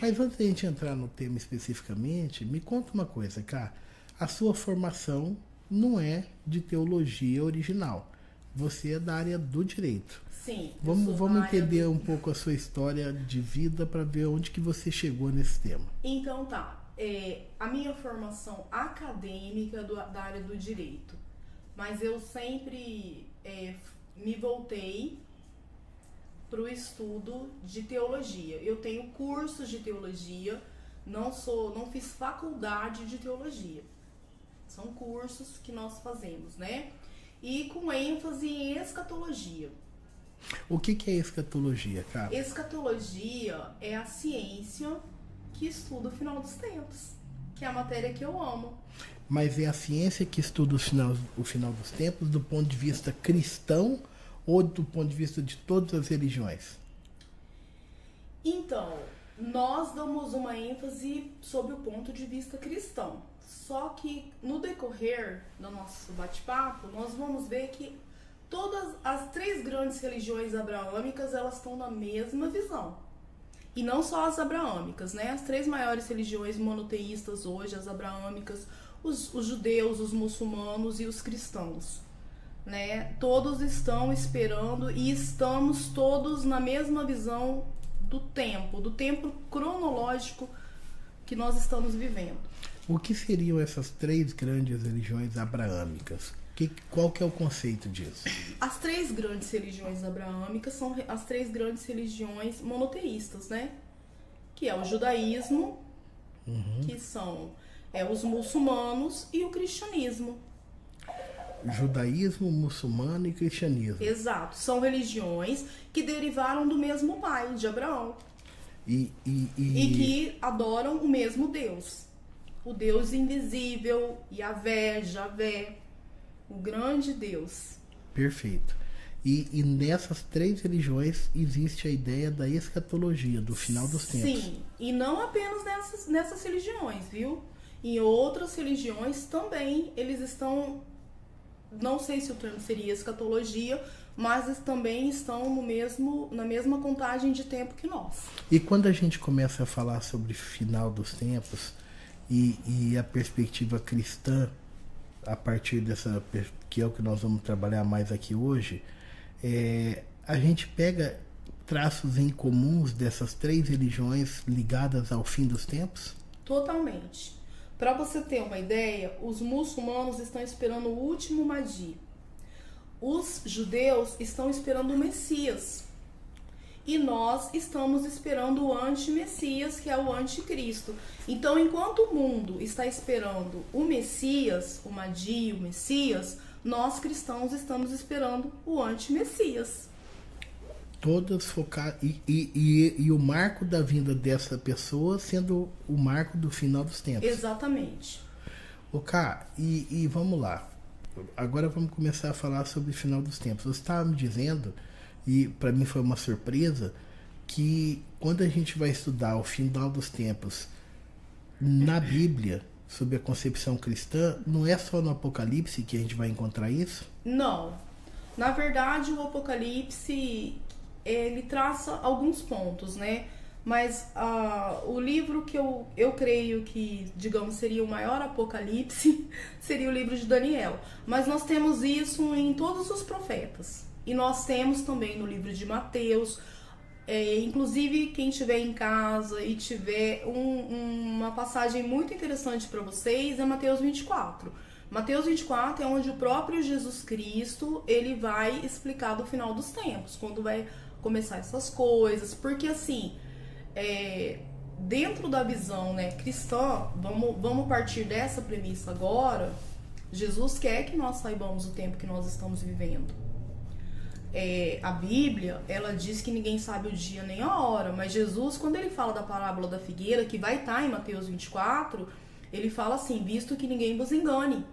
Mas antes de a gente entrar no tema especificamente, me conta uma coisa, cara. A sua formação não é de teologia original. Você é da área do direito. Sim. Vamos entender um pouco a sua história de vida para ver onde que você chegou nesse tema. Então tá. A minha formação acadêmica da área do direito. Mas eu sempre me voltei para o estudo de teologia. Eu tenho cursos de teologia, não fiz faculdade de teologia. São cursos que nós fazemos, né? E com ênfase em escatologia. O que é escatologia, cara? Escatologia é a ciência que estuda o final dos tempos, que é a matéria que eu amo. Mas é a ciência que estuda o final dos tempos do ponto de vista cristão ou do ponto de vista de todas as religiões? Então, nós damos uma ênfase sobre o ponto de vista cristão. Só que no decorrer do nosso bate-papo, nós vamos ver que todas as 3 grandes religiões abraâmicas, elas estão na mesma visão. E não só as abraâmicas, né? As 3 maiores religiões monoteístas hoje, as abraâmicas, os judeus, os muçulmanos e os cristãos, né? Todos estão esperando e estamos todos na mesma visão do tempo cronológico que nós estamos vivendo. O que seriam essas 3 grandes religiões abraâmicas? Qual que é o conceito disso? As 3 grandes religiões abraâmicas são as 3 grandes religiões monoteístas, né? Que é o judaísmo, que são os muçulmanos e o cristianismo. Judaísmo, muçulmano e cristianismo. Exato. São religiões que derivaram do mesmo pai, de Abraão. E que adoram o mesmo Deus. O Deus invisível, Yahvé, Javé, o grande Deus. Perfeito. E nessas 3 religiões existe a ideia da escatologia, do final dos tempos. Sim, e não apenas nessas religiões, viu? Em outras religiões também eles estão, não sei se o termo seria escatologia, mas também estão na mesma contagem de tempo que nós. E quando a gente começa a falar sobre final dos tempos e a perspectiva cristã, a partir dessa, que é o que nós vamos trabalhar mais aqui hoje, a gente pega traços em comuns dessas 3 religiões ligadas ao fim dos tempos? Totalmente. Para você ter uma ideia, os muçulmanos estão esperando o último Mahdi. Os judeus estão esperando o Messias. E nós estamos esperando o anti-Messias, que é o anticristo. Então, enquanto o mundo está esperando o Messias, o Mahdi, o Messias, nós cristãos estamos esperando o anti-Messias. Todas focadas. E o marco da vinda dessa pessoa sendo o marco do final dos tempos. Exatamente. E vamos lá. Agora vamos começar a falar sobre o final dos tempos. Você estava me dizendo, e para mim foi uma surpresa, que quando a gente vai estudar o final dos tempos na Bíblia, sobre a concepção cristã, não é só no Apocalipse que a gente vai encontrar isso? Não. Na verdade, o Apocalipse, ele traça alguns pontos, né? Mas o livro que eu creio que, digamos, seria o maior Apocalipse seria o livro de Daniel. Mas nós temos isso em todos os profetas. E nós temos também no livro de Mateus. Inclusive, quem estiver em casa e tiver uma passagem muito interessante para vocês é Mateus 24. Mateus 24 é onde o próprio Jesus Cristo ele vai explicar do final dos tempos, quando vai começar essas coisas. Porque assim, dentro da visão, né, cristã, vamos partir dessa premissa agora. Jesus quer que nós saibamos o tempo que nós estamos vivendo. A Bíblia, ela diz que ninguém sabe o dia nem a hora, mas Jesus, quando ele fala da parábola da figueira, que vai estar em Mateus 24, ele fala assim, visto que ninguém vos engane.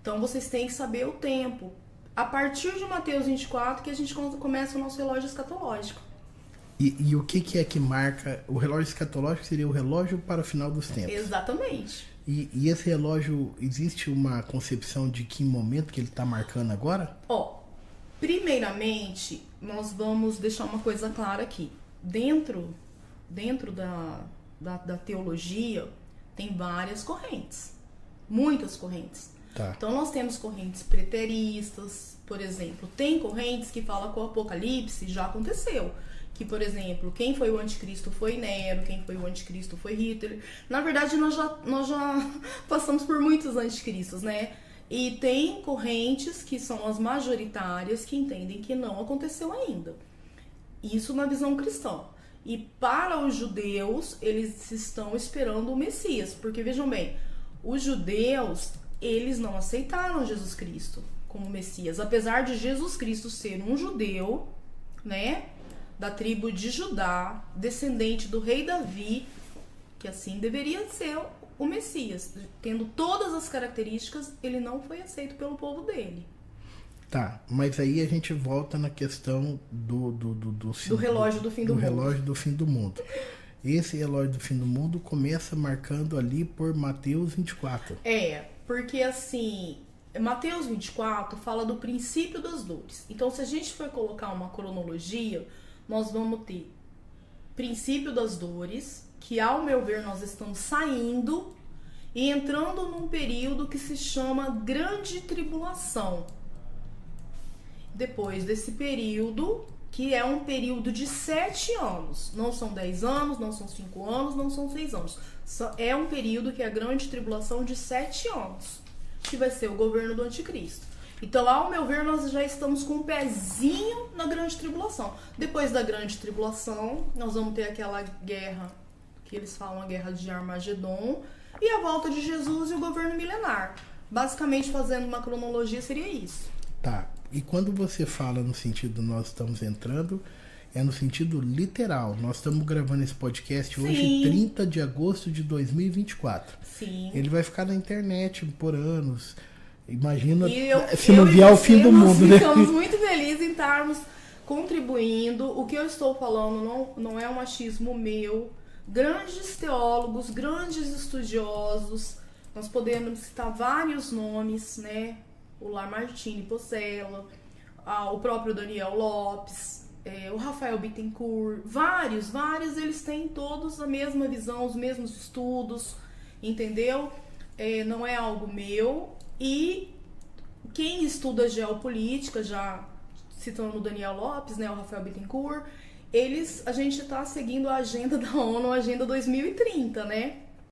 Então vocês têm que saber o tempo. A partir de Mateus 24 que a gente começa o nosso relógio escatológico. E o que é que marca? O relógio escatológico seria o relógio para o final dos tempos. Exatamente. E esse relógio, existe uma concepção de que momento que ele está marcando agora? Primeiramente, nós vamos deixar uma coisa clara aqui. Dentro dentro da teologia, tem várias correntes. Muitas correntes. Tá. Então nós temos correntes preteristas, por exemplo. Tem correntes que falam que o Apocalipse já aconteceu. Que, por exemplo, quem foi o anticristo foi Nero, quem foi o anticristo foi Hitler. Na verdade, nós já passamos por muitos anticristos, né? E tem correntes que são as majoritárias que entendem que não aconteceu ainda. Isso na visão cristã. E para os judeus, eles estão esperando o Messias. Porque, vejam bem, os judeus, eles não aceitaram Jesus Cristo como Messias. Apesar de Jesus Cristo ser um judeu, né, da tribo de Judá, descendente do rei Davi, que assim deveria ser o Messias. Tendo todas as características, ele não foi aceito pelo povo dele. Tá, mas aí a gente volta na questão do relógio do fim do mundo. Relógio do fim do mundo. Esse relógio do fim do mundo começa marcando ali por Mateus 24. Porque assim, Mateus 24 fala do princípio das dores. Então, se a gente for colocar uma cronologia, nós vamos ter princípio das dores, que ao meu ver nós estamos saindo e entrando num período que se chama Grande Tribulação. Depois desse período, que é um período de 7 anos. Não são 10 anos, não são 5 anos, não são 6 anos. É um período que é a Grande Tribulação de 7 anos, que vai ser o governo do Anticristo. Então, ao meu ver, nós já estamos com um pezinho na Grande Tribulação. Depois da Grande Tribulação, nós vamos ter aquela guerra, que eles falam a Guerra de Armagedon, e a volta de Jesus e o governo milenar. Basicamente, fazendo uma cronologia, seria isso. Tá. E quando você fala no sentido nós estamos entrando, é no sentido literal. Nós estamos gravando esse podcast hoje, 30 de agosto de 2024. Sim. Ele vai ficar na internet por anos. Imagina se não vier o fim do mundo, né? Ficamos muito felizes em estarmos contribuindo. O que eu estou falando não é um achismo meu. Grandes teólogos, grandes estudiosos, nós podemos citar vários nomes, né? O Lamartine Pocella, o próprio Daniel Lopes, o Rafael Bittencourt, vários, eles têm todos a mesma visão, os mesmos estudos, entendeu? Não é algo meu. E quem estuda geopolítica, já citando o Daniel Lopes, né, o Rafael Bittencourt, a gente está seguindo a agenda da ONU, a Agenda 2030, né?